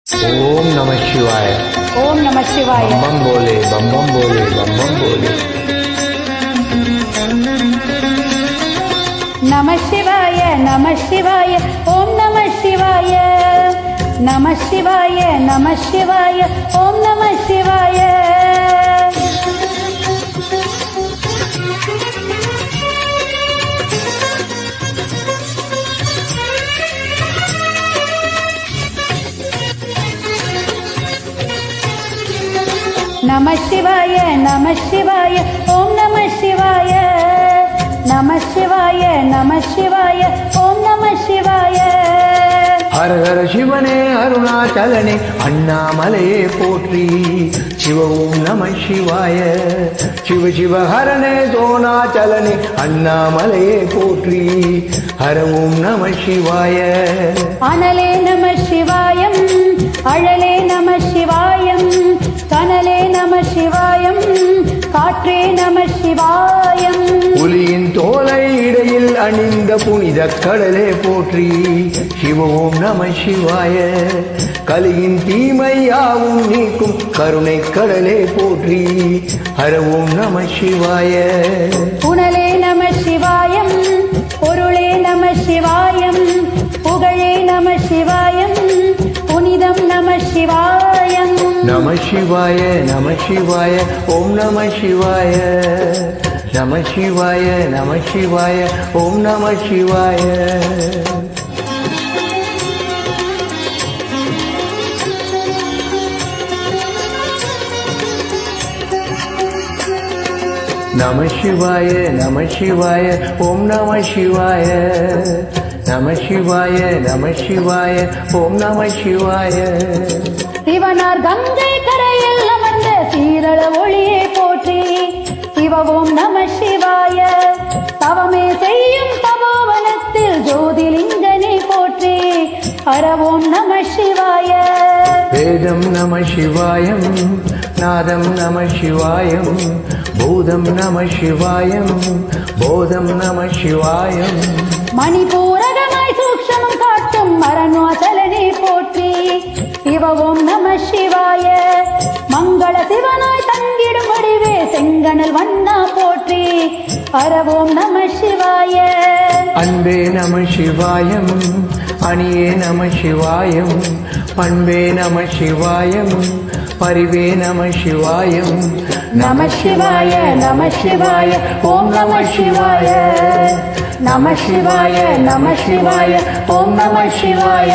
ओम नमः शिवाय। ओम नमः शिवाय। बम बम बोले, बम बम बोले, बम बम बोले। नमः शिवाय, नमः शिवाय, ओम नमः शिवाय। नमः शिवाय, नमः शिवाय, ओम नमः शिवाय। नमः शिवाय, नमः शिवाय, ओम नमः शिवाय। नमः शिवाय, नमः शिवाय, ओम नमः शिवाय। हर हर शिवने अरुणाचलने अण्णामलये पोट्री। शिव ओम नमः शिवाय। शिव शिव हरने सोनाचलने अण्णामलये पोट्री। हर ओम नमः शिवाय। अनले नमः शिवायं, अழலே நம சிவாயம், கனலே நம சிவாயம், காற்றே நம சிவாயம். புலியின் தோலை இடையில் அணிந்த புனித கடலே போற்றி. சிவ ஓம் நம சிவாய. கலியின் தீமையாவும் நீக்கும் கருணை கடலே போற்றி. ஹர ஓம் நம சிவாய. புனலே நம சிவாயம், பொருளே நம சிவாயம், புகழே நம சிவாயம், புனிதம் நம சிவாயம். நம சிவாய, நம சிவாய, ஓம் நம சிவாய. நம சிவாய, நம சிவாய, ஓம் நம சிவாய. நம சிவாய, நம சிவாய, ஓம் நம சிவாய. நம சிவாய, நம சிவாய, ஓம் நம சிவாய. சிவனார் கங்கை கரையில் அமர்ந்த சீரள ஒளியே போற்றி. சிவ ஓம் நம சிவாய. தவமே செய்யும் தபோவனத்தில் ஜோதிலிங்கனை போற்றி. ஹர ஓம் நம சிவாய. வேதம் நம சிவாயம், நாதம் நம சிவாயம், பூதம் நம சிவாயம், போதம் நம சிவாயம். மணிபூரகமாய் சூக்ஷமம் காட்டும் மரணாச்சலனை போற்றி. சிவ ஓம் நம சிவாய. மங்கள சிவனாய் தங்கிடும் வடிவே செங்கனல் வண்ணா போற்றி. ஹர ஓம் நம சிவாய. அன்பே நம சிவாயம், அணியே நம சிவாயம், பண்பே நம சிவாயம், பரிவே நம சிவாயம். நம சிவாய, நம சிவாய, ஓம் நம சிவாய. நம சிவாய, நம சிவாய, ஓம் நம சிவாய.